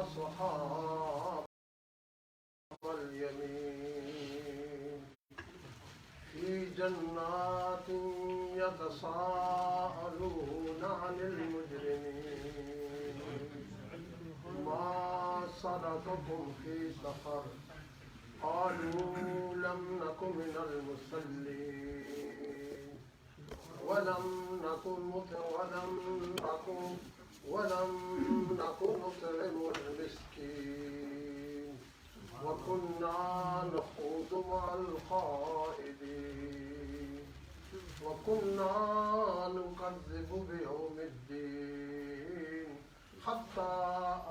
أصحاب اليمين في جنات يتساءلون عن المجرمين ما سلككم في سقر قالوا لم نك من المصلين ولم نكن نطعم المسكين وكنا نخوض مع الخائضين وكنا نكذب بيوم الدين حتى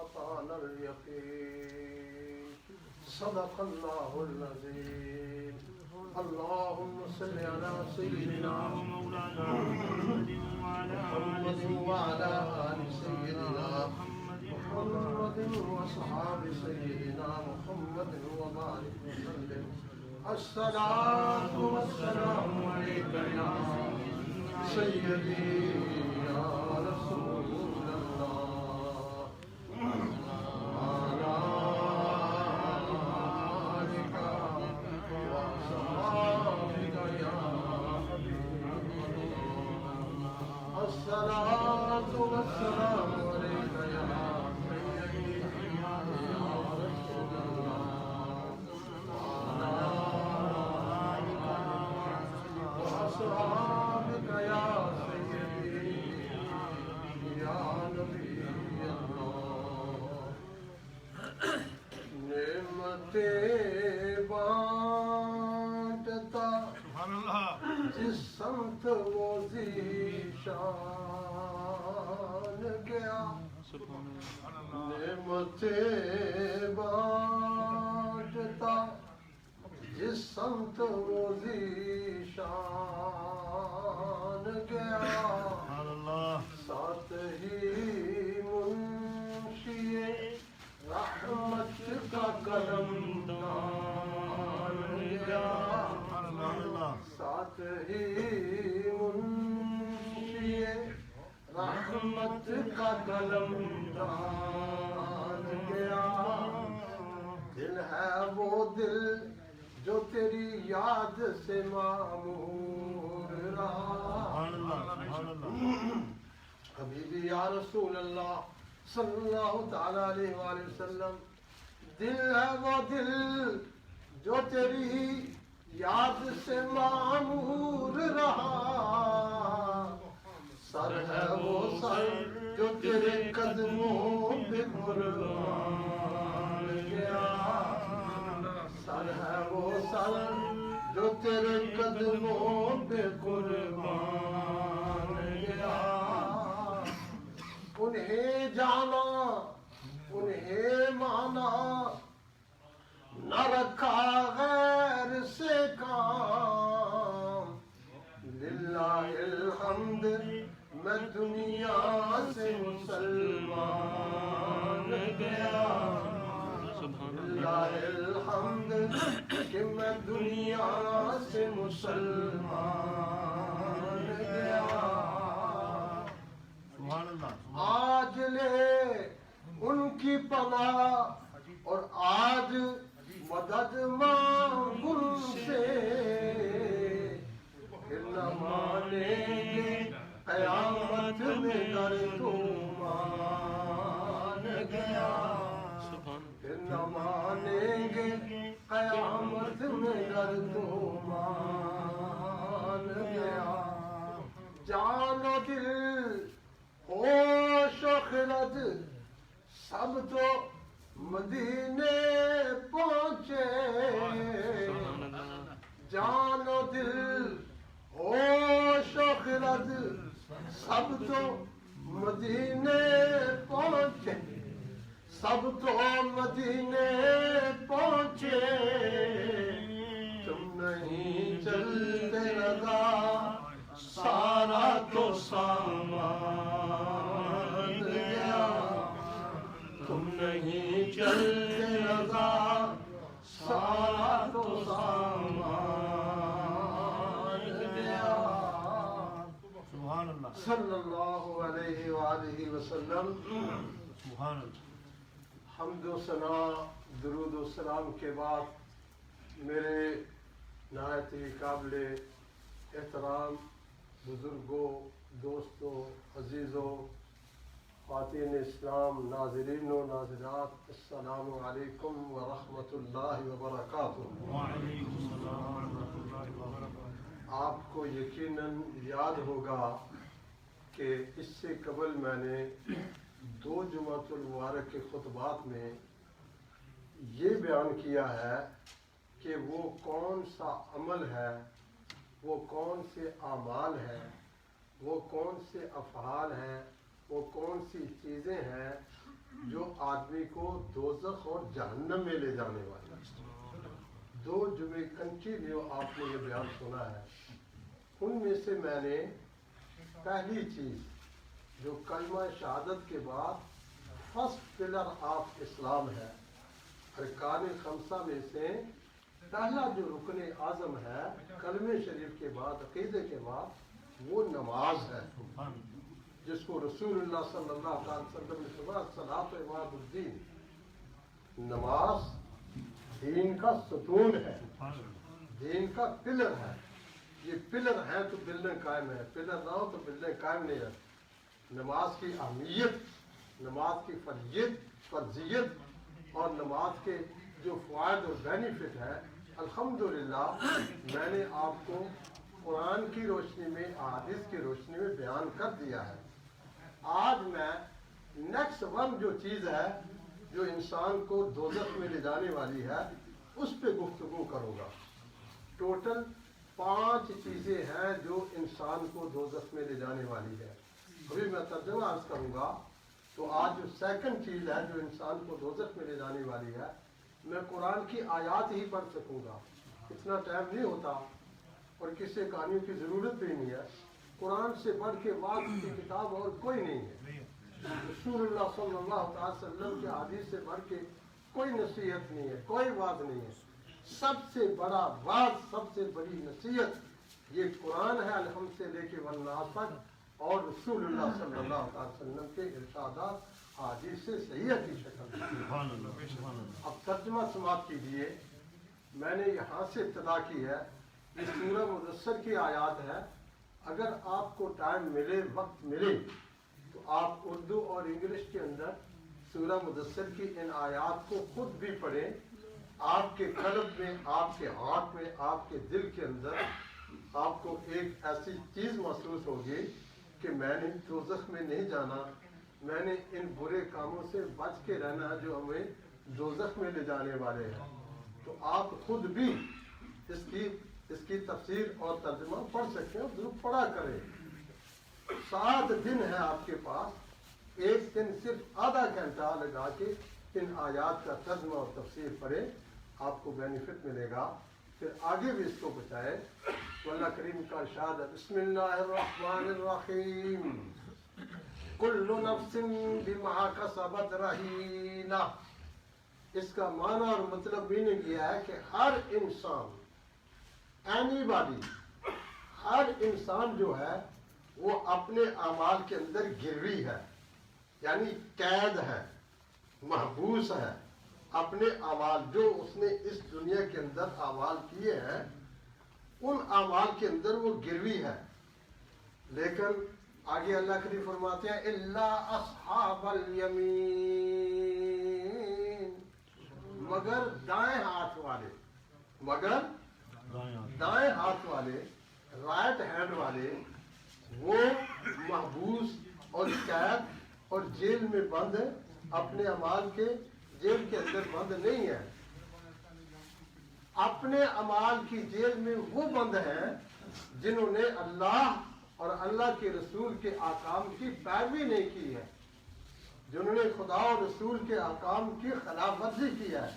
أتانا اليقين صدق الله العظيم. اللهم صل على سيدنا ومولانا محمد وعلى آل سيدنا محمد وصحاب سيدنا محمد وبارك وسلم. الصلاة والسلام عليك يا سيدي يا رسول الله وعلى آلك وأصحابك يا حبيب الله. الصلاة والسلام عليك يا سيدي يا رسول الله وعلى آلك وأصحابك يا سيدي يا نبي الله. نعمتیں بانٹتا جس سمت وہ ذیشان گیا نعمتیں بانٹتا جس سمت وہ ذیشان گیا ساتھ ہی منشی رحمت کا قدم دان گیا ساتھ ہی منشی رحمت کا قدم دان گیا. دل ہے وہ دل جو تیری یاد سے معمور رہا. حبیبی یا رسول اللہ صلی اللہ تعالیٰ علیہ وآلہ وسلم دل ہے وہ دل جو تیری یاد سے معمور رہا. سر ہے وہ سر جو تیرے قدموں پہ قربان گیا. سر ہے وہ سر جو تیرے قدموں پہ قربان گیا. انہیں جانا انہیں مانا نہ رکھا غیر سے کام. للہ الحمد میں دنیا سے مسلمان گیا. للہ الحمد کہ میں دنیا سے مسلمان گیا. آج لے ان کی پناہ اور آج مدد مانگ ان سے. پھر نہ مانیں گے قیامت میں گر تو مان گیا. پھر نہ مانیں گے قیامت میں گر تو مان گیا. جان و دل ہوش و خرد سب تو مدینے پہنچے. جان و دل ہوش و خرد سب تو مدینے پہنچے. سب تو مدینے پہنچے. تم نہیں چلتے رضا سارا تو سامان گیا. تم نہیں چلتے رضا سارا تو سامان گیا. سبحان اللہ صلی اللہ علیہ وآلہ وسلم. سبحان اللہ. حمد و ثنا درود و سلام کے بعد میرے نہایت ہی قابل احترام بزرگوں، دوستوں، عزیزوں، خواتین اسلام، ناظرین و ناظرات، السلام علیکم ورحمۃ اللہ وبرکاتہ۔ وعلیکم السلام ورحمۃ اللہ وبرکاتہ۔ آپ کو یقیناً یاد ہوگا کہ اس سے قبل میں نے 2 جمعۃ المبارک کے خطبات میں یہ بیان کیا ہے کہ وہ کون سا عمل ہے، وہ کون سے اعمال ہیں، وہ کون سے افعال ہیں، وہ کون سی چیزیں ہیں جو آدمی کو دوزخ اور جہنم میں لے جانے والی ہیں۔ 2 جمعے کنٹینیو آپ نے یہ بیان سنا ہے۔ ان میں سے میں نے پہلی چیز جو کلمہ شہادت کے بعد فرسٹ پلر آف اسلام ہے، ارکان 5 میں سے پہلا جو رکن اعظم ہے کلمہ شریف کے بعد، عقیدے کے بعد، وہ نماز ہے، جس کو رسول اللہ صلی اللہ علیہ وسلم نے فرمایا صلاۃ عماد الدین، نماز دین کا ستون ہے، دین کا پلر ہے۔ یہ پلر ہے تو بلڈنگ قائم ہے، پلر نہ ہو تو بلڈنگ قائم نہیں ہے۔ نماز کی اہمیت، نماز کی فرضیت اور نماز کے جو فوائد اور بینیفٹ ہے، الحمدللہ میں نے آپ کو قرآن کی روشنی میں، احادیث کی روشنی میں بیان کر دیا ہے۔ آج میں نیکسٹ ون جو چیز ہے جو انسان کو دوزخ میں لے جانے والی ہے، اس پہ گفتگو کروں گا۔ ٹوٹل 5 چیزیں ہیں جو انسان کو دوزخ میں لے جانے والی ہے۔ ابھی میں ترجمہ عرض کروں گا تو آج جو سیکنڈ چیز ہے جو انسان کو دوزخ میں لے جانے والی ہے، میں قرآن کی آیات ہی پڑھ سکوں گا، اتنا ٹائم نہیں ہوتا اور کسی کہانیوں کی ضرورت بھی نہیں ہے۔ قرآن سے بڑھ کے واقع کی کتاب اور کوئی نہیں ہے۔ رسول اللہ صلی اللہ علیہ وسلم کے حدیث سے بڑھ کے کوئی نصیحت نہیں ہے، کوئی وعظ نہیں ہے۔ سب سے بڑا وعظ، سب سے بڑی نصیحت یہ قرآن ہے، الحمد سے لے کے والناس تک، اور رسول اللہ صلی اللہ علیہ وسلم کے ارشادات حدیث سے صحیح کی شکل میں۔ اب ترجمہ سماعت کیجیے۔ میں نے یہاں سے ابتدا کی ہے، یہ سورہ مدثر کی آیات ہے۔ اگر آپ کو ٹائم ملے، وقت ملے، تو آپ اردو اور انگلش کے اندر سورہ مدثر کی ان آیات کو خود بھی پڑھیں۔ آپ کے قلب میں، آپ کے ہاتھ میں، آپ کے دل کے اندر آپ کو ایک ایسی چیز محسوس ہوگی کہ میں نے دوزخ میں نہیں جانا، میں نے ان برے کاموں سے بچ کے رہنا ہے جو ہمیں دوزخ میں لے جانے والے ہیں۔ تو آپ خود بھی اس کی تفسیر اور ترجمہ پڑھ سکتے ہیں، ضرور پڑھا کریں۔ 7 دن ہے آپ کے پاس، ایک دن صرف آدھا گھنٹہ لگا کے ان آیات کا ترجمہ اور تفسیر پڑھیں، آپ کو بینیفٹ ملے گا، پھر آگے بھی اس کو بچائے۔ اللہ کریم کا ارشاد ہے، بسم اللہ الرحمن الرحیم، کل نفس بما کسبت رہینہ۔ اس کا معنی اور مطلب میننگ یہ ہے کہ ہر انسان، اینی باڈی، ہر انسان جو ہے وہ اپنے اعمال کے اندر گروی ہے، یعنی قید ہے، محبوس ہے۔ اپنے اعمال جو اس نے اس دنیا کے اندر اعمال کیے ہیں، ان اعمال کے اندر وہ گروی ہے۔ لیکن آگے اللہ کریم فرماتے ہیں الا اصحاب الیمین، مگر دائیں ہاتھ والے، مگر دائیں ہاتھ والے، رائٹ ہینڈ والے، وہ محبوس اور قید اور جیل میں بند ہے، اپنے اعمال کے جیل کے اندر بند نہیں ہے۔ اپنے اعمال کی جیل میں وہ بند ہیں جنہوں نے اللہ اور اللہ کے رسول کے احکام کی پیروی نہیں کی ہے، جنہوں نے خدا اور رسول کے احکام کی خلاف ورزی کی ہے،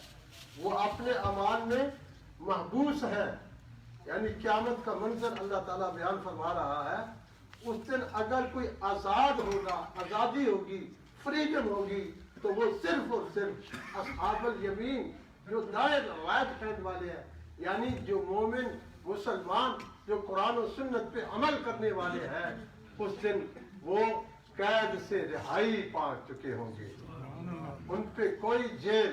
وہ اپنے اعمال میں محبوس ہے۔ یعنی قیامت کا منظر اللہ تعالیٰ بیان فرما رہا ہے، اس دن اگر کوئی آزاد ہوگا، آزادی ہوگی، فریڈم ہوگی، تو وہ صرف اور صرف اصحاب الیمین، جو دائیں رائٹ ہینڈ والے ہیں، یعنی جو مومن مسلمان جو قرآن و سنت پہ عمل کرنے والے ہیں، اس دن وہ قید سے رہائی پا چکے ہوں گے، ان پہ کوئی جیل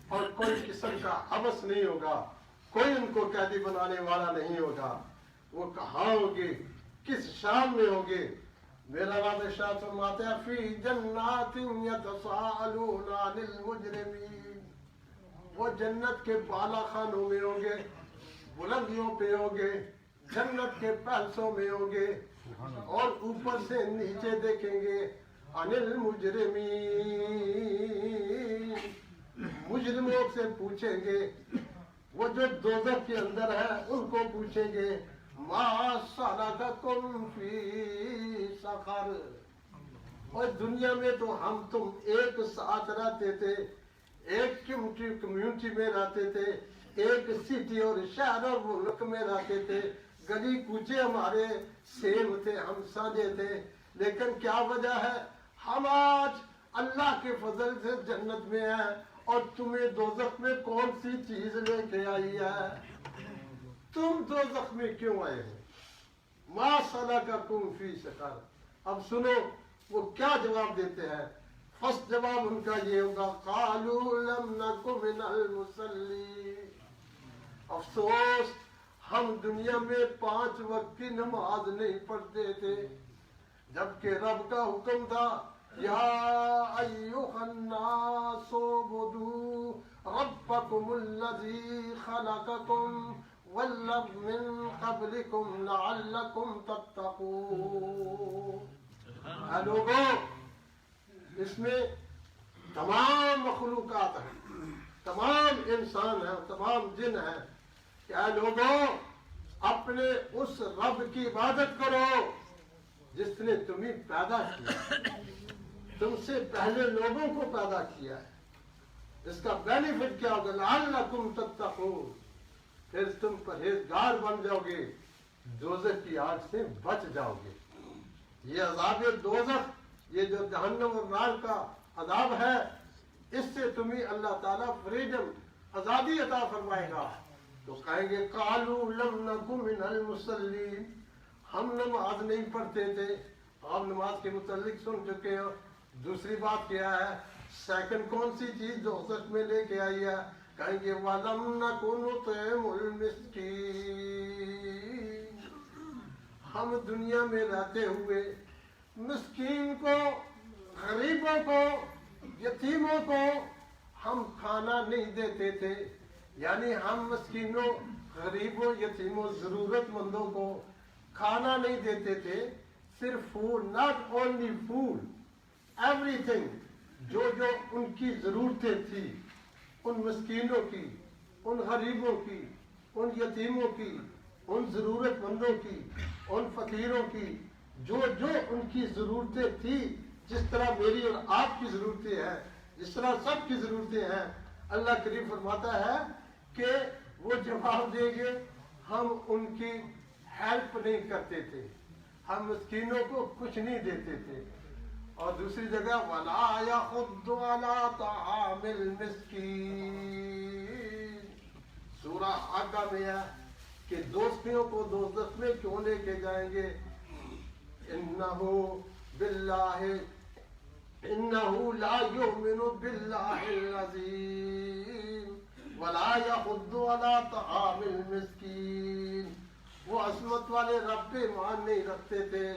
اور کوئی قسم کا حبس نہیں ہوگا، کوئی ان کو قیدی بنانے والا نہیں ہوگا۔ وہ کہاں ہوگے، کس شان میں ہوگے؟ میرا رب ارشاد فرماتا ہے فی جنات یتساءلون عن المجرمین، وہ جنت کے بالا خانوں میں ہوں گے، بلندیوں پہ ہوں گے، جنت کے پیلسوں میں ہوں گے، اور اوپر سے نیچے دیکھیں گے عن المجرمین، مجرموں سے پوچھیں گے، وہ جو دوزخ کے اندر ہے ان کو پوچھیں گے ما سلککم فی سقر، اور دنیا میں تو ہم تم ایک ساتھ رہتے تھے، ایک کمیونٹی میں رہتے تھے، ایک سٹی اور شہر اور ملک میں رہتے تھے، گلی کوچے ہمارے سیم تھے، ہم ساجے تھے، لیکن کیا وجہ ہے؟ ہم آج اللہ کے فضل سے جنت میں ہیں، اور تمہیں دوزخ میں کون سی چیز لے کے آئی ہے؟ تم دوزخ میں کیوں آئے ہو؟ ما سلککم فی سقر۔ اب سنو وہ کیا جواب دیتے ہیں۔ فرسٹ جواب ان کا یہ ہوگا قالوا لم نک من المصلین، افسوس ہم دنیا میں 5 وقت کی نماز نہیں پڑھتے تھے، جبکہ رب کا حکم تھا یا ایھا الناس اعبدوا ربکم الذی خلقکم والذین من قبلکم لعلکم تتقون۔ اے لوگوں، اس میں تمام مخلوقات ہیں، تمام انسان ہیں، تمام جن ہیں، کہ اے لوگوں اپنے اس رب کی عبادت کرو جس نے تمہیں پیدا کیا، تم سے پہلے لوگوں کو پیدا کیا ہے۔ اس کا بینیفٹ کیا ہوگا؟ لعلکم تتقون، پھر تم پرہیزگار بن جاؤ گے، دوزخ کی آگ سے بچ جاؤ گے۔ یہ عذاب دوزخ، یہ جو جہنم اور نار کا عذاب ہے، اس سے تمہیں اللہ تعالیٰ فریڈم، آزادی عطا فرمائے گا۔ تو کہیں گے قالوا لم نک من المصلین، ہم نماز نہیں پڑھتے تھے۔ آپ نماز کے متعلق سن چکے ہو۔ دوسری بات کیا ہے؟ سیکنڈ کون سی چیز دوزخ میں لے کے آئی ہے؟ کہیں گے وَلَمْ نَكُ نُطْعِمُ الْمِسْكِينَ، ہم دنیا میں رہتے ہوئے مسکین کو، غریبوں کو، یتیموں کو ہم کھانا نہیں دیتے تھے، یعنی ہم مسکینوں، غریبوں، یتیموں، ضرورت مندوں کو کھانا نہیں دیتے تھے، صرف food, not only food, every thing, جو ان کی ضرورتیں تھیں، ان مسکینوں کی، ان غریبوں کی، ان یتیموں کی، ان ضرورت مندوں کی، ان فقیروں کی، جو ان کی ضرورتیں تھیں، جس طرح میری اور آپ کی ضرورتیں ہیں، جس طرح سب کی ضرورتیں ہیں، اللہ کریم فرماتا ہے کہ وہ جواب دیں گے ہم ان کی ہیلپ نہیں کرتے تھے، ہم مسکینوں کو کچھ نہیں دیتے تھے۔ اور دوسری جگہ وَلَا يَحُضُّ عَلَىٰ طَعَامِ الْمِسْكِينِ، سورہ آقا میں ہے کہ دوستیوں کو دوزخ میں کیوں لے کے جائیں گے؟ اِنَّهُ لَا يُؤْمِنُ بِاللَّهِ الْعَظِيمِ وَلَا يَحُضُّ عَلَىٰ طَعَامِ الْمِسْكِينِ، وہ عظمت والے رب پہ ایمان نہیں رکھتے تھے،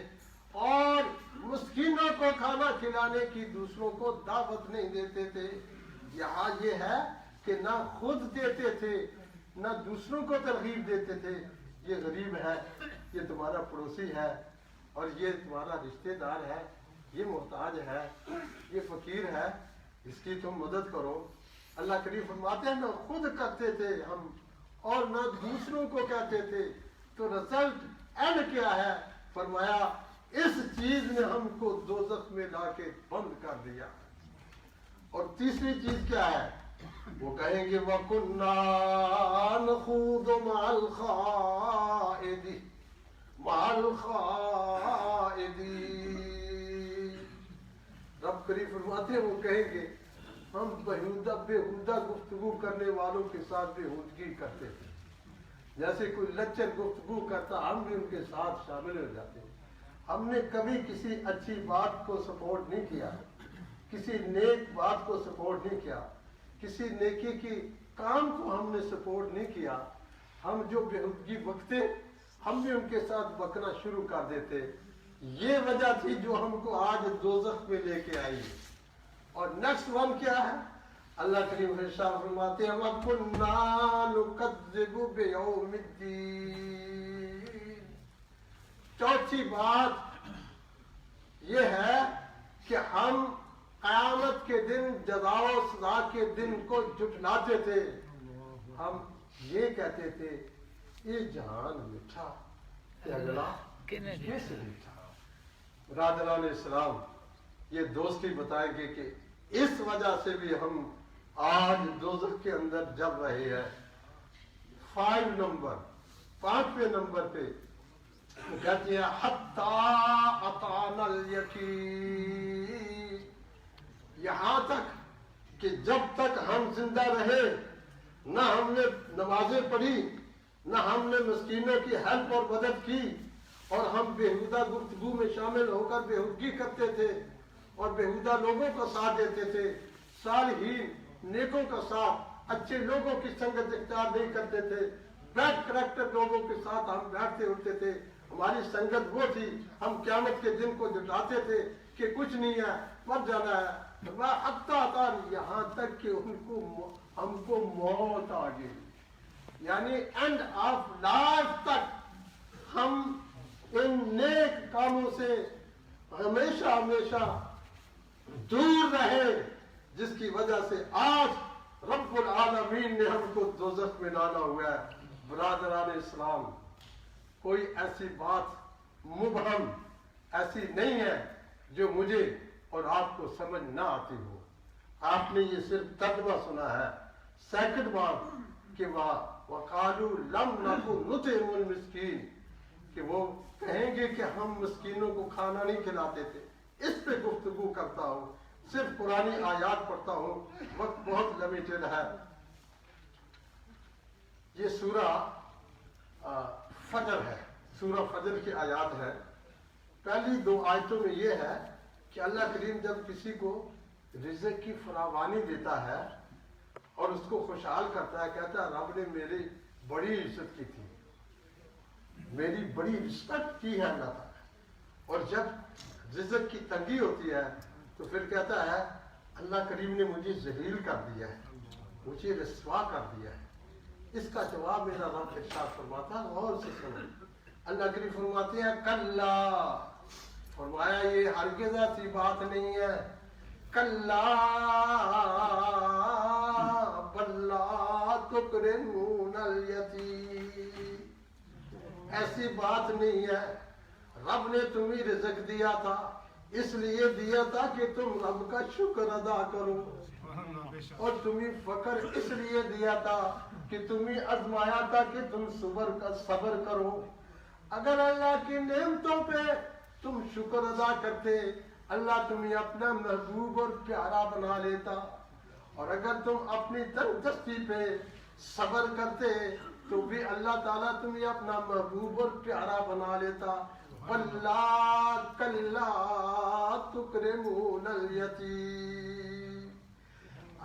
اور مسکینوں کو کھانا کھلانے کی دوسروں کو دعوت نہیں دیتے تھے۔ یہاں یہ ہے کہ نہ خود دیتے تھے، نہ دوسروں کو ترغیب دیتے تھے۔ یہ غریب ہے، یہ تمہارا پڑوسی ہے، اور یہ تمہارا رشتہ دار ہے، یہ محتاج ہے، یہ فقیر ہے، اس کی تم مدد کرو۔ اللہ کریم فرماتے ہیں نہ خود کرتے تھے ہم، اور نہ دوسروں کو کہتے تھے۔ تو رزلٹ اینڈ کیا ہے؟ فرمایا اس چیز نے ہم کو دوزخ میں لا کے بند کر دیا۔ اور تیسری چیز کیا ہے؟ وہ کہیں گے وَكُنَّا نَخُوضُ مَعَ الْخَائِضِينَ، رب کریم فرماتے ہیں وہ کہیں گے ہم بےہودہ گفتگو کرنے والوں کے ساتھ بےہودگی کرتے تھے، جیسے کوئی لچر گفتگو کرتا ہم بھی ان کے ساتھ شامل ہو جاتے ہیں۔ ہم نے کبھی کسی اچھی بات کو سپورٹ نہیں کیا، کسی نیک بات کو سپورٹ نہیں کیا، کسی نیکی کی کام کو ہم نے سپورٹ نہیں کیا، ہم جو بےہودگی بکتے ہم بھی ان کے ساتھ بکنا شروع کر دیتے. یہ وجہ تھی جو ہم کو آج دوزخ میں لے کے آئی. اور نیکسٹ ون کیا ہے؟ اللہ کریم ارشاد فرماتے ہیں وَكُنَّا نُكَذِّبُ بِيَوْمِ الدِّينِ. چوتھی بات یہ ہے کہ ہم قیامت کے دن جزا و سزا کے دن کو جھٹلاتے تھے. ہم یہ کہتے تھے یہ جہان میٹھا کہ اگلا کیسے میٹھا. برادران اسلام، یہ دوستی بتائیں گے کہ اس وجہ سے بھی ہم آج دوزخ کے اندر جل رہے ہیں. 5 نمبر پہ کہتے ہیں حَتَّى أَتَانَا الْيَقِينُ. یہاں تک کہ جب تک ہم زندہ رہے نہ ہم نے نمازیں پڑھی، نہ ہم نے مسکینوں کی ہیلپ اور مدد کی، اور ہم بےہودہ گفتگو میں شامل ہو کر بےہودگی کرتے تھے اور بےہودہ لوگوں کا ساتھ دیتے تھے، صالحین نیکوں کا ساتھ، اچھے لوگوں کی سنگت اختیار نہیں کرتے تھے، بیڈ کریکٹر لوگوں کے ساتھ ہم بیٹھتے اٹھتے تھے. ہماری سنگت وہ تھی، ہم قیامت کے دن کو جٹاتے تھے کہ کچھ نہیں ہے، مر جانا ہے. یہاں تک کہ ہم کو موت آ گئی، یعنی اینڈ آف لائف تک ہم ان نیک کاموں سے ہمیشہ دور رہے، جس کی وجہ سے آج رب العالمین نے ہم کو دوزخ میں ڈالا ہوا ہے. برادران اسلام، کوئی ایسی بات مبہم ایسی نہیں ہے جو مجھے اور آپ کو سمجھ نہ آتی ہو. آپ نے یہ صرف ترجمہ سنا ہے. سیکنڈ بات کہ وَقَالُوا لَمْ نَكُ نُطْعِمُ الْمِسْكِينَ، کہ وہ کہیں گے کہ ہم مسکینوں کو کھانا نہیں کھلاتے تھے. اس پہ گفتگو کرتا ہوں، صرف قرآنی آیات پڑھتا ہوں، وقت بہت لمیٹڈ ہے. یہ سورہ فجر ہے، سورہ فجر کی آیات ہے. پہلی 2 آیتوں میں یہ ہے کہ اللہ کریم جب کسی کو رزق کی فراوانی دیتا ہے اور اس کو خوشحال کرتا ہے، کہتا ہے رب نے میری بڑی عزت کی تھی، میری بڑی رسپیکٹ کی ہے اللہ تعالیٰ. اور جب رزق کی تنگی ہوتی ہے تو پھر کہتا ہے اللہ کریم نے مجھے ذلیل کر دیا ہے، مجھے رسوا کر دیا ہے. اس کا جواب میرا رب ارشاد فرماتا ہے، غور سے سنو. اللہ کریم فرماتے ہیں کلا، فرمایا یہ ہرگز ایسی بات نہیں ہے. کلا بل لا تکرمون الیتیم، ایسی بات نہیں ہے. رب نے تمہیں رزق دیا تھا، اس لیے دیا تھا کہ تم رب کا شکر ادا کرو، اور تمہیں فقر اس لیے دیا تھا کہ تمہیں آزمایا تھا کہ تم صبر کرو. اگر اللہ کی نعمتوں پہ تم شکر ادا کرتے، اللہ تمہیں اپنا محبوب اور پیارا بنا لیتا. اور اگر تم اپنی تندرستی پہ صبر کرتے تو بھی اللہ تعالیٰ تمہیں اپنا محبوب اور پیارا بنا لیتا. وَلَا كَلَّا تُكْرِمُونَ الْيَتِيمَ،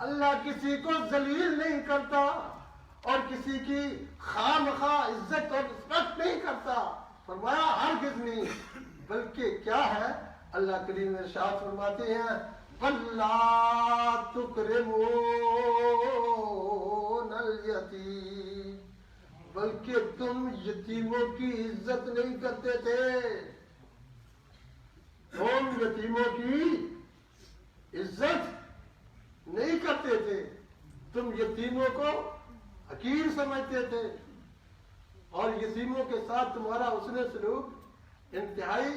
اللہ کسی کو ذلیل نہیں کرتا اور کسی کی خواہ عزت اور رسپیکٹ نہیں کرتا. فرمایا ہرگز نہیں، بلکہ کیا ہے؟ اللہ کریم ارشاد فرماتے ہیں وَلَا تُكْرِمُونَ الْيَتِيمَ، بلکہ تم یتیموں کی عزت نہیں کرتے تھے. تم یتیموں کی عزت نہیں کرتے تھے، تم یتیموں کو حقیر سمجھتے تھے، اور یتیموں کے ساتھ تمہارا حسن سلوک انتہائی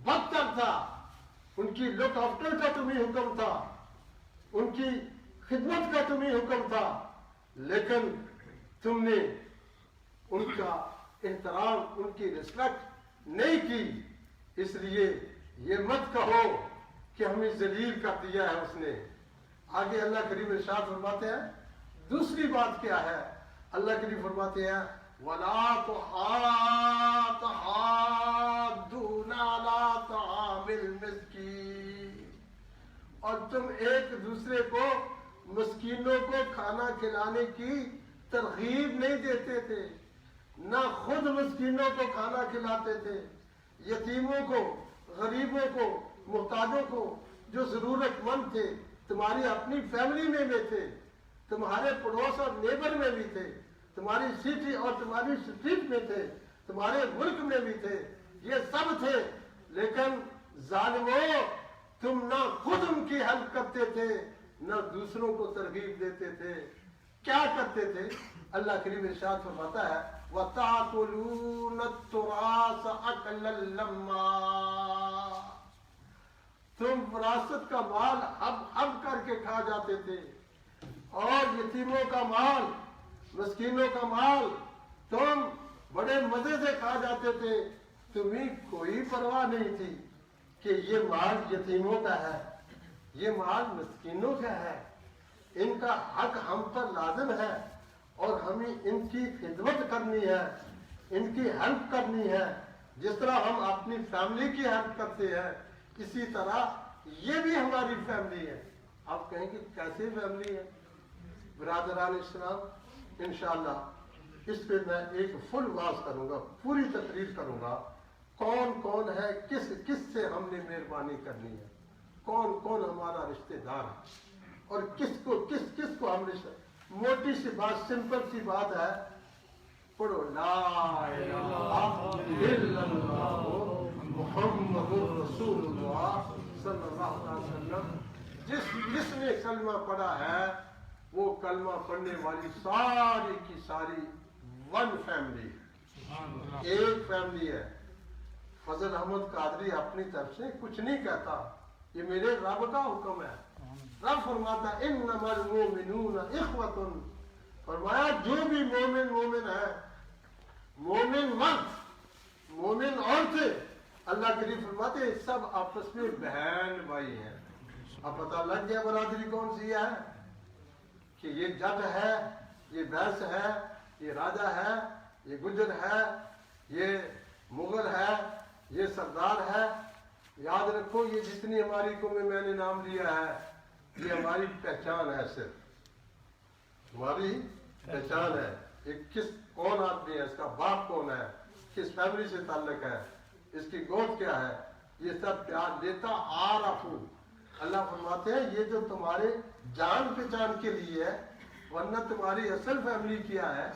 بدتر تھا. ان کی لک آفٹر کا تمہیں حکم تھا، ان کی خدمت کا تمہیں حکم تھا، لیکن تم نے ان کا احترام، ان کی ریسپیکٹ نہیں کی. اس لیے یہ مت کہو کہ ہمیں ذلیل کر دیا ہے اس نے. آگے اللہ کریم ارشاد فرماتے ہیں دوسری بات کیا ہے؟ اللہ کریم فرماتے ہیں وَلَا تَحَاضُّونَ عَلَىٰ طَعَامِ الْمِسْكِينِ، اور تم ایک دوسرے کو مسکینوں کو کھانا کھلانے کی ترغیب نہیں دیتے تھے، نہ خود مسکینوں کو کھانا کھلاتے تھے، یتیموں کو، غریبوں کو، محتاجوں کو، جو ضرورت مند تھے، تمہاری اپنی فیملی میں بھی تھے، تمہارے پڑوس اور نیبر میں بھی تھے، تمہاری سٹی اور تمہاری اسٹریٹ میں تھے، تمہارے ملک میں بھی تھے، یہ سب تھے، لیکن ظالموں تم نہ خود ان کی ہیلپ کرتے تھے نہ دوسروں کو ترغیب دیتے تھے۔ کیا کرتے تھے؟ اللہ کریم ارشاد فرماتا ہے وَتَأْكُلُونَ التُّرَاثَ أَكْلًا لَمًّا، تم وراثت کا مال ہب کر کے کھا جاتے تھے، اور یتیموں کا مال، مسکینوں کا مال تم بڑے مزے سے کھا جاتے تھے، تمہیں کوئی پرواہ نہیں تھی کہ یہ مال یتیموں کا ہے، یہ مال مسکینوں کا ہے، ان کا حق ہم پر لازم ہے اور ہمیں ان کی خدمت کرنی ہے، ان کی ہیلپ کرنی ہے، جس طرح ہم اپنی فیملی کی ہیلپ کرتے ہیں اسی طرح یہ بھی ہماری فیملی ہے۔ آپ کہیں کہ کیسی فیملی ہے؟ برادران اسلام، انشاءاللہ اس پہ میں ایک فل واز کروں گا، پوری تقریر کروں گا، کون کون ہے، کس سے ہم نے مہربانی کرنی ہے، کون کون ہمارا رشتہ دار ہے، اور کس کو ہم رشتہ، موٹی سی بات، سمپل سی بات ہے، پڑھو لا الہ الا اللہ محمد رسول اللہ صلی اللہ علیہ وسلم۔ جس نے کلمہ پڑھا ہے وہ کلمہ پڑھنے والی ساری کی ساری ون فیملی ہے، ایک فیملی ہے۔ فضل احمد قادری اپنی طرف سے کچھ نہیں کہتا، یہ میرے رب کا حکم ہے۔ رب فرماتا انما المؤمنون اخوۃ، فرمایا جو بھی مومن ہے، مومن مرد، مومن عورتیں، اللہ کریم فرماتے ہیں سب آپس میں بہن بھائی ہیں۔ اب پتہ لگ گیا برادری کون سی ہے، کہ یہ جٹ ہے، یہ بیس ہے، یہ راجہ ہے، یہ گجر ہے، یہ مغل ہے، یہ سردار ہے۔ یاد رکھو یہ جتنی ہماری قوم میں نے نام لیا ہے یہ ہماری پہچان ہے، صرف ہماری پہچان ہے۔ یہ کون آدمی ہے، اس کا باپ کون ہے، کس فیملی سے تعلق ہے، اس کی گود کیا ہے، یہ سب پیار دیتا آ رہا۔ اللہ فرماتے ہیں یہ جو تمہارے جان پہچان کے لیے ہے، ورنہ تمہاری اصل فیملی کیا ہے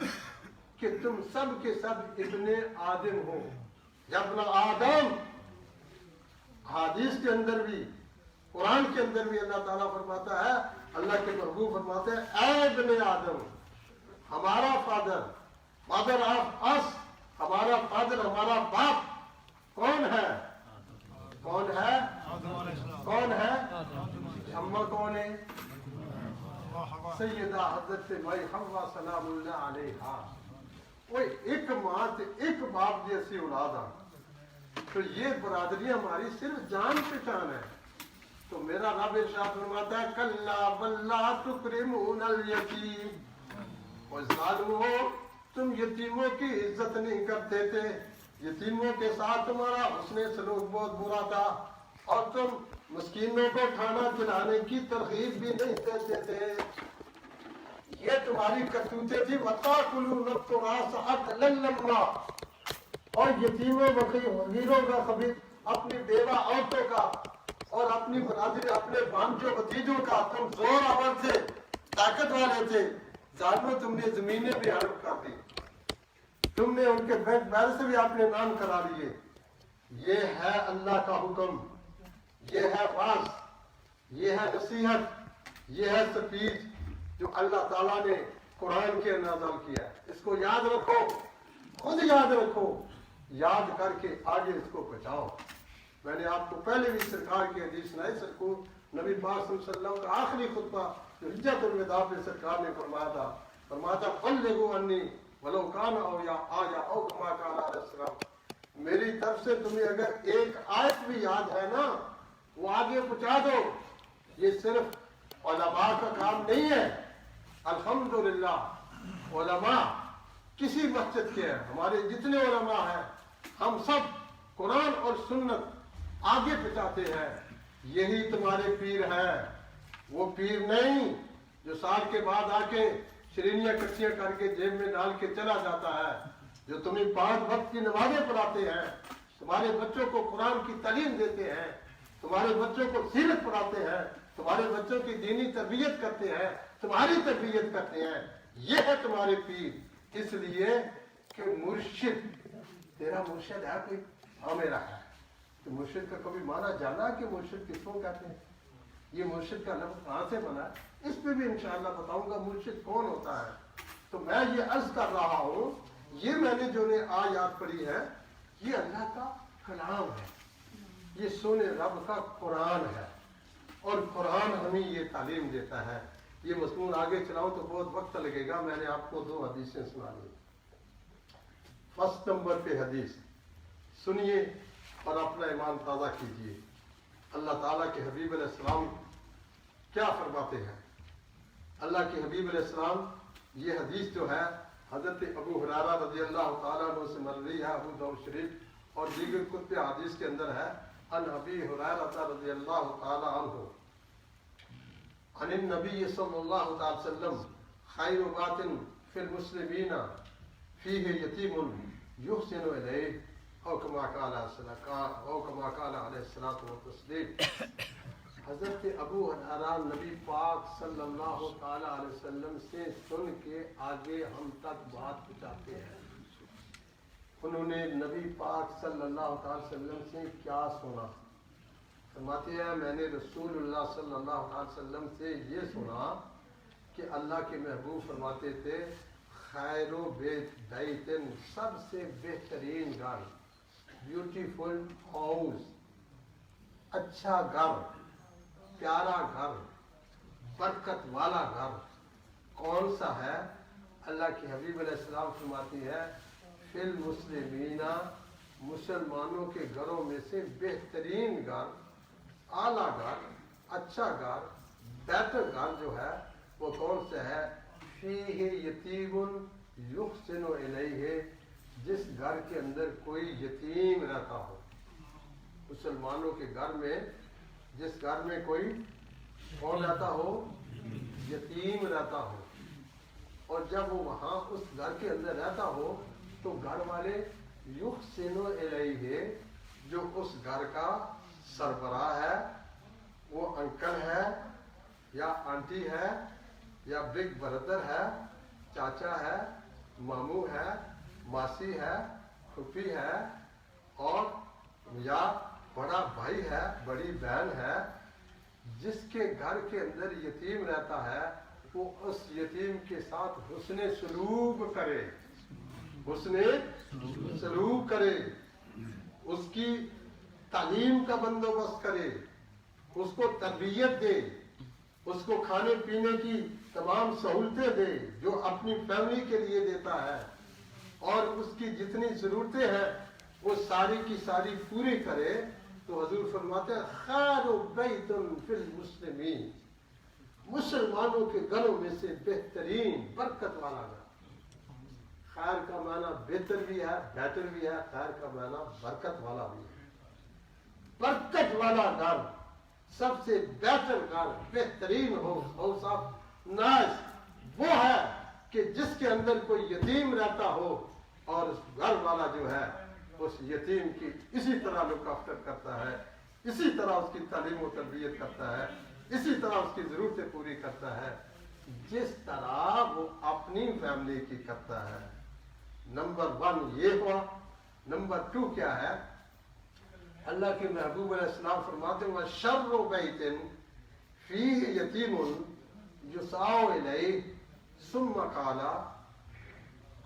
کہ تم سب کے سب ابن آدم ہو، ابن آدم۔ حدیث کے اندر بھی، قرآن کے اندر بھی اللہ تعالیٰ فرماتا ہے، اللہ کے محبوب فرماتے ہیں اے ابن آدم، ہمارا فادر آف اس، ہمارا فادر، ہمارا باپ کون ہے؟ کون ہے؟ کون ہے؟ اماں کون ہے؟ سیدہ حضرت مائی حوا سلام اللہ علیہا۔ وہ ایک ماں تے ایک باپ جیسی اولاد آ، تو یہ برادری ہماری صرف جان پہچان ہے۔ تو میرا رب ارشاد فرماتا ہے کلا بل لا تکرمون الیتیم، اور ظالمو تم یتیموں کی عزت نہیں کرتے تھے، یتیموں کے ساتھ تمہارا حسن سلوک بہت برا تھا، اور تم مسکینوں کو کھانا کھلانے کی ترغیب بھی نہیں دیتے تھے۔ یہ تمہاری کرتوتیں تھی۔ وَتَأْكُلُونَ التُّرَاثَ أَكْلًا لَمًّا، اور یتیموں فقیروں کا، خبیث اپنی بیوہ عورتوں کا اور اپنی برادری، اپنے بھانجوں بھتیجوں کا تم زور آور تھے، طاقت والے تھے۔ ظالموں تم نے زمینیں بھی ہڑپ کر دی، تم نے ان کے بینک بیلنس بھی اپنے نام کرا لیے۔ یہ ہے اللہ کا حکم، یہ ہے واز، یہ ہے نصیحت، یہ ہے سپیچ جو اللہ تعالیٰ نے قرآن کے نازل کیا ہے۔ اس کو یاد رکھو، خود یاد رکھو، یاد کر کے آگے اس کو بچاؤ۔ میں نے آپ کو پہلے بھی سرکار کی حدیث سنائی، سرکار نبی پاک صلی اللہ علیہ وسلم کا آخری خطبہ جو حجۃ الوداع پہ سرکار نے فرمایا تھا بلغوا انی ولو کان او یا آیا او کما کان علیہ السلام، میری طرف سے تمہیں اگر ایک آیت بھی یاد ہے نا وہ آگے پہنچا دو۔ یہ صرف علماء کا کام نہیں ہے، الحمدللہ علماء کسی مسجد کے ہیں، ہمارے جتنے علماء ہیں ہم سب قرآن اور سنت آگے پہنچاتے ہیں، یہی تمہارے پیر ہے، وہ پیر نہیں جو سال کے بعد آ کے شرینیاں کٹیاں کر کے جیب میں ڈال کے چلا جاتا ہے، جو تمہیں 5 وقت کی نمازیں پڑھاتے ہیں، تمہارے بچوں کو قرآن کی تعلیم دیتے ہیں، تمہارے بچوں کو سیرت پڑھاتے ہیں، تمہارے بچوں کی دینی تربیت کرتے ہیں، تمہاری تربیت کرتے ہیں، یہ ہے تمہارے پیر۔ اس لیے کہ مرشد، تیرا مرشد ہے کوئی؟ ہاں میرا ہے۔ تو مرشد کا کبھی معنی جانا کہ مرشد کس کو کہتے ہیں؟ یہ مرشد کا لفظ کہاں سے بنا ہے؟ اس پہ بھی انشاءاللہ بتاؤں گا مرشد کون ہوتا ہے۔ تو میں یہ عرض کر رہا ہوں، یہ میں نے جو آیات پڑھی ہے یہ اللہ کا کلام ہے، یہ سونے رب کا قرآن ہے، اور قرآن ہمیں یہ تعلیم دیتا ہے۔ یہ مضمون آگے چلاؤں تو بہت وقت لگے گا، میں نے آپ کو 2 حدیثیں سنا دی۔ فرسٹ نمبر پہ حدیث سنیے اور اپنا ایمان تازہ کیجیے۔ اللہ تعالیٰ کے حبیب علیہ السلام کیا فرماتے ہیں؟ اللہ کے حبیب علیہ السلام، یہ حدیث جو ہے حضرت ابو ہریرہ رضی اللہ تعالیٰ عنہ سے مروی ہے، ابو داؤد شریف اور دیگر کتب حدیث کے اندر ہے، عن ابی ہریرہ رضی اللہ تعالیٰ عنہ عن النبی صلی اللہ تعالی وسلم خیر بات فی المسلمین فیہ یتیم یحسن الیہ او کما قال علیہ الصلوۃ والتسلیم۔ حضرت ابو ہریرہ نبی پاک صلی اللہ تعالی علیہ وسلم سے سن کے آگے ہم تک بات پہنچاتے ہیں۔ انہوں نے نبی پاک صلی اللہ تعالی وسلم سے کیا سنا؟ فرماتے ہیں میں نے رسول اللہ صلی اللہ علیہ وسلم سے یہ سنا کہ اللہ کے محبوب فرماتے تھے خیر و بیتن، سب سے بہترین گھر، بیوٹیفل ہاؤس، اچھا گھر، پیارا گھر، برکت والا گھر کون سا ہے؟ اللہ کے حبیب علیہ السلام فرماتی ہے فی المسلمین، مسلمانوں کے گھروں میں سے بہترین گھر، اعلیٰ گھر، اچھا گھر، بیٹر گھر جو ہے وہ کون سا ہے؟ فیہ یتیم یحسن الیہ، جس گھر کے اندر کوئی یتیم رہتا ہو۔ مسلمانوں کے گھر میں جس گھر میں کوئی کون رہتا ہو؟ یتیم رہتا ہو، اور جب وہ وہاں اس گھر کے اندر رہتا ہو تو گھر والے یحسن الیہ، جو اس گھر کا سربراہ ہے، وہ انکل ہے یا آنٹی ہے یا بگ بردر ہے، چاچا ہے، ماموں ہے، ماسی ہے، پھوپھی ہے، اور یا بڑا بھائی ہے، بڑی بہن ہے، جس کے گھر کے اندر یتیم رہتا ہے وہ اس یتیم کے ساتھ حسن سلوک کرے، حسن سلوک کرے، اس کی تعلیم کا بندوبست کرے، اس کو تربیت دے، اس کو کھانے پینے کی تمام سہولتیں دے جو اپنی فیملی کے لیے دیتا ہے، اور اس کی جتنی ضرورتیں ہیں وہ ساری کی ساری پوری کرے۔ تو حضور فرماتے ہیں خیر بیت فی المسلمین، مسلمانوں کے گھروں میں سے بہترین برکت والا گھر۔ خیر کا معنی بہتر بھی ہے، بیٹر بھی ہے، خیر کا معنی برکت والا بھی ہے۔ برکت والا گھر، سب سے بہتر گھر، بہترین ہاؤس آف نائس وہ ہے کہ جس کے اندر کوئی یتیم رہتا ہو، اور اس گھر والا جو ہے اس یتیم کی اسی طرح لک آفٹر کرتا ہے، اسی طرح اس کی تعلیم و تربیت کرتا ہے، اسی طرح اس کی ضرورتیں پوری کرتا ہے جس طرح وہ اپنی فیملی کی کرتا ہے۔ نمبر 1 یہ ہوا۔ نمبر 2 کیا ہے؟ اللہ کے محبوب علیہ السلام فرماتے ہیں وَشَرُّ بَيْتٍ فِيهِ يَتِيمٌ يُسْعَوْ إِلَيْهِ ثُمَّ قَالَ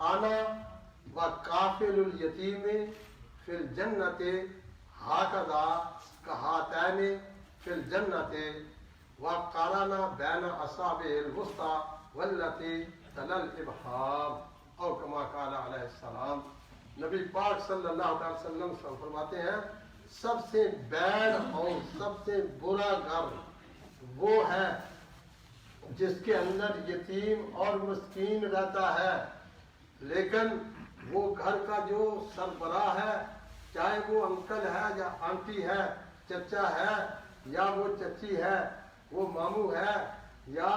أَنَا وَكَافِلُ الْيَتِيمِ فِي الْجَنَّةِ هَكَذَا كَهَاتَيْنِ فِي الْجَنَّةِ وَقَارَنَ بَيْنَ أَصَابِعِهِ الْوُسْطَى وَالَّتِي تَلَا الْإِبْهَامَ أو كما قال علیہ السلام۔ نبی پاک صلی اللہ علیہ وسلم فرماتے ہیں سب سے بیڈ اور سب سے برا گھر وہ ہے جس کے اندر یتیم اور مسکین رہتا ہے، لیکن وہ گھر کا جو سربراہ ہے، چاہے وہ انکل ہے یا آنٹی ہے، چچا ہے یا وہ چچی ہے، وہ ماموں ہے، یا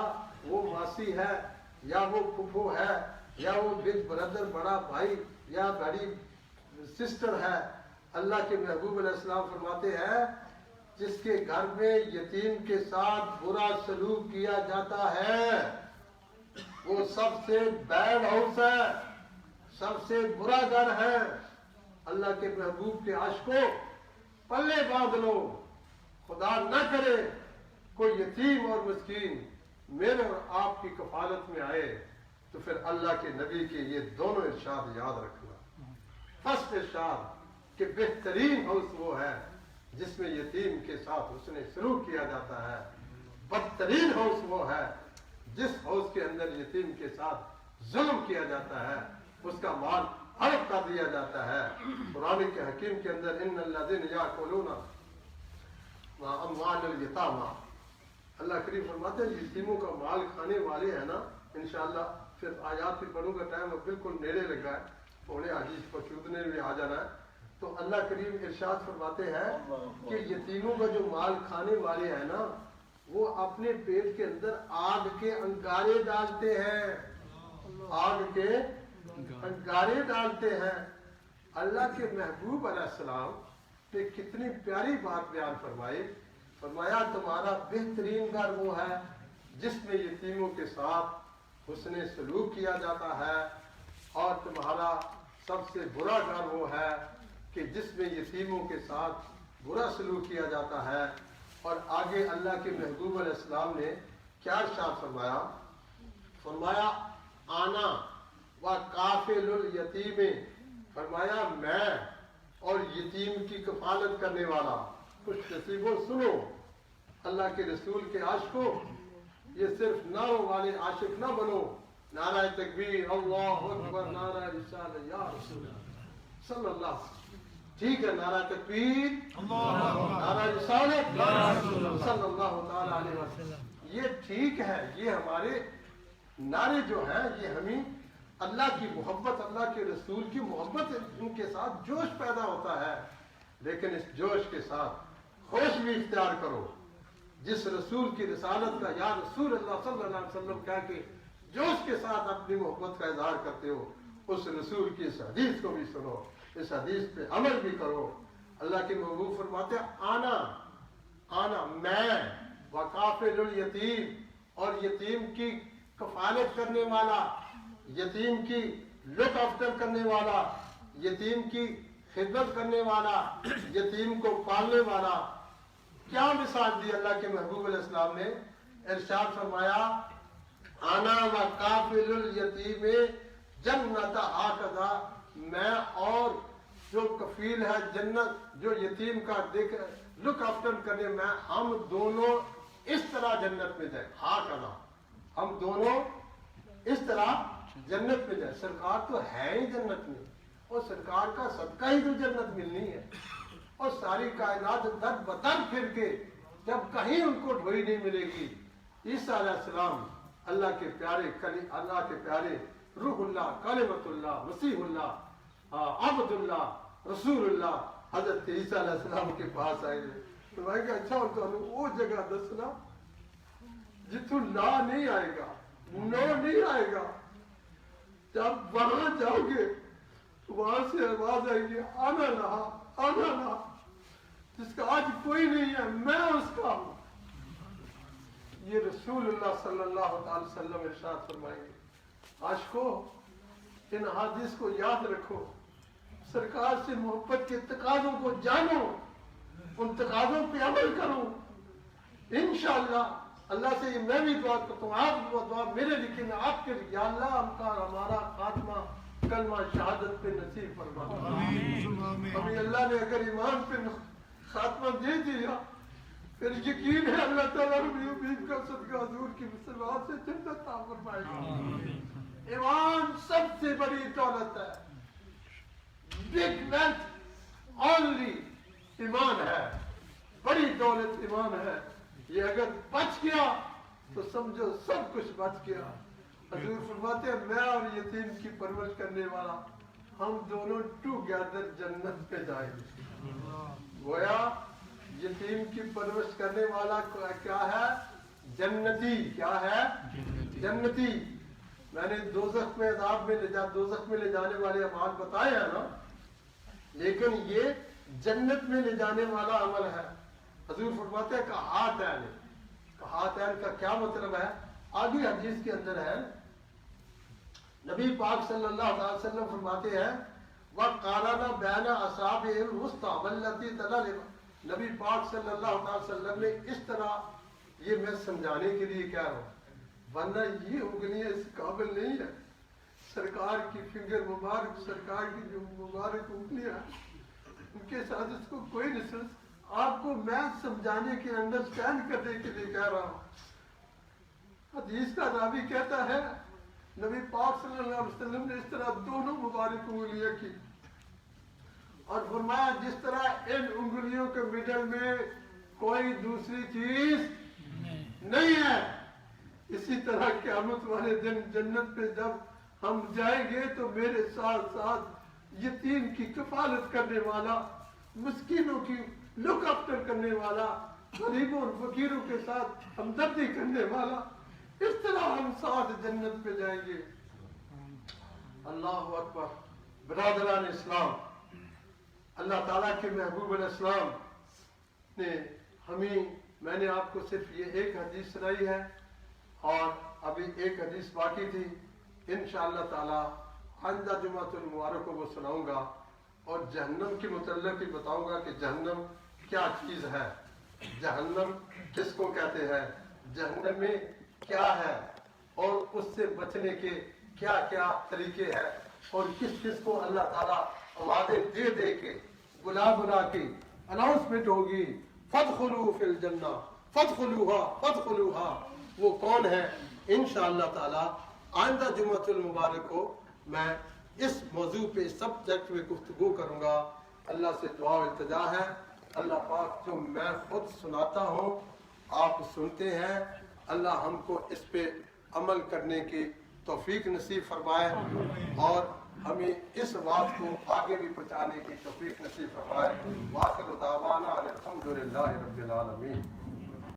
وہ ماسی ہے، یا وہ پھپھو ہے، یا وہ بگ بردر بڑا بھائی یا بڑی سسٹر ہے، اللہ کے محبوب علیہ السلام فرماتے ہیں جس کے گھر میں یتیم کے ساتھ برا سلوک کیا جاتا ہے وہ سب سے بیڈ ہاؤس ہے، سب سے برا گھر ہے۔ اللہ کے محبوب کے عاشقوں پلے باندھ لو، خدا نہ کرے کوئی یتیم اور مسکین میرے اور آپ کی کفالت میں آئے تو پھر اللہ کے نبی کے یہ دونوں ارشاد یاد رکھنا۔ فرسٹ ارشاد کہ بہترین ہاؤس وہ ہے جس میں یتیم کے ساتھ حسن سلوک کیا جاتا ہے، بدترین ہاؤس وہ ہے جس ہاؤس کے اندر یتیم کے ساتھ ظلم کیا جاتا ہے، اس کا مال ہڑپ کر دیا جاتا ہے۔ قرآن کے حکیم کے اندر ان الذین یاکلون اموال الیتامی، اللہ کریم فرماتے ہیں یتیموں کا مال کھانے والے ہیں نا، انشاءاللہ پھر آیات بھی پڑھوں گا، ٹائم اب بالکل نیڑے لگا ہے، تھوڑے حدیث کو چودنے بھی آ جانا ہے۔ تو اللہ کریم ارشاد فرماتے ہیں کہ یتیموں کا جو مال کھانے والے ہیں نا وہ اپنے پیٹ کے اندر آگ کے انگارے ڈالتے ہیں، آگ کے انگارے ڈالتے ہیں۔ اللہ کے محبوب علیہ السلام نے کتنی پیاری بات بیان فرمائی، فرمایا تمہارا بہترین گھر وہ ہے جس میں یتیموں کے ساتھ حسن سلوک کیا جاتا ہے، اور تمہارا سب سے برا گھر وہ ہے کہ جس میں یتیموں کے ساتھ برا سلوک کیا جاتا ہے۔ اور آگے اللہ کے محبوب علیہ السلام نے کیا ارشاد فرمایا؟ فرمایا آنا و کافل الیتیم، فرمایا میں اور یتیم کی کفالت کرنے والا۔ خوش نصیبوں سنو، اللہ کے رسول کے عاشقوں، یہ صرف نعروں والے عاشق نہ بنو، نعرہ تکبیر اللہ اکبر، نعرہ رسالت یا رسول اللہ صلی اللہ علیہ وسلم، ٹھیک ہے، نعرہ تکبیر، نعرہ رسالت صلی اللہ تعالی علیہ وسلم، یہ ٹھیک ہے، یہ ہمارے نعرے جو ہیں یہ ہمیں اللہ کی محبت، اللہ کے رسول کی محبت، ان کے ساتھ جوش پیدا ہوتا ہے، لیکن اس جوش کے ساتھ خوش بھی اختیار کرو۔ جس رسول کی رسالت کا یا رسول اللہ صلی اللہ علیہ وسلم کہہ کے جوش کے ساتھ اپنی محبت کا اظہار کرتے ہو، اس رسول کی اس حدیث کو بھی سنو، اس حدیث پہ عمل بھی کرو۔ اللہ کے محبوب فرماتے ہیں آنا میں وکافل الیتیم، اور یتیم کی کفالت کرنے والا، یتیم کی لک آفٹر کرنے والا، یتیم کی خدمت کرنے والا، یتیم کو پالنے والا۔ کیا مثال دی اللہ کے محبوب علیہ السلام نے؟ ارشاد فرمایا آنا وکافل الیتیم جنت ہاکذا، میں اور جو کفیل ہے جنت، جو یتیم کا دیکھ لک آفٹر کرنے میں، ہم دونوں اس طرح جنت میں جائیں، ہاکذا، ہم دونوں اس طرح جنت میں جائیں۔ سرکار تو ہے ہی جنت میں، اور سرکار کا صدقہ ہی تو جنت ملنی ہے، اور ساری کائنات در بدر پھر کے جب کہیں ان کو ڈھوئی نہیں ملے گی۔ عیسیٰ علیہ السلام اللہ کے پیارے، اللہ کے پیارے، روح اللہ، کلمۃ اللہ، مسیح اللہ، عبد اللہ، رسول اللہ، حضرت عیسیٰ علیہ السلام کے پاس آئے گے تو میں کہ اچھا ہوتا ہے وہ جگہ دسنا جتوں لا نہیں آئے گا، نو نہیں آئے گا، جب وہاں جاؤ گے تو وہاں سے آواز آئے گی آنا نہ، جس کا آج کوئی نہیں ہے میں اس کا ہوں۔ یہ رسول اللہ صلی اللہ علیہ وسلم ارشاد فرمائیں گے۔ عاشقوں، ان حدیث کو یاد رکھو، سرکار سے محبت کے تقاضوں کو جانو، ان تقاضوں پہ عمل کرو، انشاءاللہ اللہ سے یہ میں بھی دعا کرتا ہوں، آپ وہ دعا میرے لیے، میں آپ کے لیے، یا اللہ ہمارا خاتمہ کلمہ شہادت پہ نصیب فرما۔ ہمیں اللہ نے اگر ایمان پہ خاتمہ دے دیا پھر یقین ہے اللہ تعالیٰ ہمیں امید کا صدقہ حضور کی صلوات سے جنت عطا فرمائے گا۔ ایمان سب سے بڑی دولت ہے، بگ ویلتھ اونلی ایمان ہے، بڑی دولت ایمان ہے۔ یہ اگر بچ گیا تو سمجھو سب کچھ بچ گیا۔ حضور فرماتے ہیں میں اور یتیم کی پرورش کرنے والا ہم دونوں ٹوگیدر جنت پہ جائیں گے۔ گویا یتیم کی پرورش کرنے والا کیا ہے؟ جنتی. کیا ہے؟ جنتی. میں نے دوزخ میں عذاب میں دوزخ میں لے جانے والے اعمال بتائے ہیں نا، لیکن یہ جنت میں لے جانے والا عمل ہے. حضور فرماتے ہیں کہ ہاتین. ہاتین کا کیا مطلب ہے؟ آگے حدیث کے اندر ہے، نبی پاک صلی اللہ علیہ وسلم فرماتے ہیں وَقَارَنَ بَيْنَ أَصَابِعِ الْوُسْطَىٰ وَالَّتِي تَلِهَا. نبی پاک صلی اللہ علیہ وسلم نے اس طرح، یہ میں سمجھانے کے لیے کہہ رہا ہوں، ورنہ یہ انگلیاں اس قابل نہیں ہے. سرکار کی فنگر مبارک، سرکار کی جو مبارک انگلیاں ان کے ساتھ اس کو کوئی نہیں. آپ کو میں سمجھانے کے انڈرسٹینڈ کرنے کے لیے کہہ رہا ہوں. حدیث کا راوی کہتا ہے نبی پاک صلی اللہ علیہ وسلم نے اس طرح دونوں مبارک انگلیاں کی اور فرمایا جس طرح ان انگلیوں کے مڈل میں کوئی دوسری چیز نہیں ہے، اسی طرح قیامت والے دن جنت پہ جب ہم جائیں گے تو میرے ساتھ ساتھ یتیم کی کفالت کرنے والا، مسکینوں کی لک آفٹر کرنے والا، غریبوں اور فقیروں کے ساتھ ہمدردی کرنے والا، اس طرح ہم ساتھ جنت پہ جائیں گے. اللہ اکبر. برادران اسلام، اللہ تعالیٰ کے محبوب علیہ السلام نے ہمیں، میں نے آپ کو صرف یہ ایک حدیث سنائی ہے اور ابھی ایک حدیث باقی تھی. انشاءاللہ تعالیٰ آئندہ جمعۃ المبارک کو وہ سناؤں گا اور جہنم کے متعلق بھی بتاؤں گا کہ جہنم کیا چیز ہے، جہنم کس کو کہتے ہیں، جہنم میں کیا ہے اور اس سے بچنے کے کیا کیا طریقے ہیں اور کس کس کو اللہ تعالیٰ وعدے دے دے کے بلا بلا کے اناؤنسمنٹ ہوگی فادخلوا فی الجنہ فادخلوها فادخلوها. وہ کون ہے؟ انشاءاللہ تعالیٰ آئندہ جمعۃ المبارک کو میں اس موضوع پہ، اس سبجیکٹ میں گفتگو کروں گا. اللہ سے دعا و التجا ہے اللہ پاک جو میں خود سناتا ہوں آپ سنتے ہیں، اللہ ہم کو اس پہ عمل کرنے کی توفیق نصیب فرمائے اور ہمیں اس بات کو آگے بھی پہنچانے کی توفیق نصیب فرمائے. وآخر دعوانا الحمدللہ رب العالمین.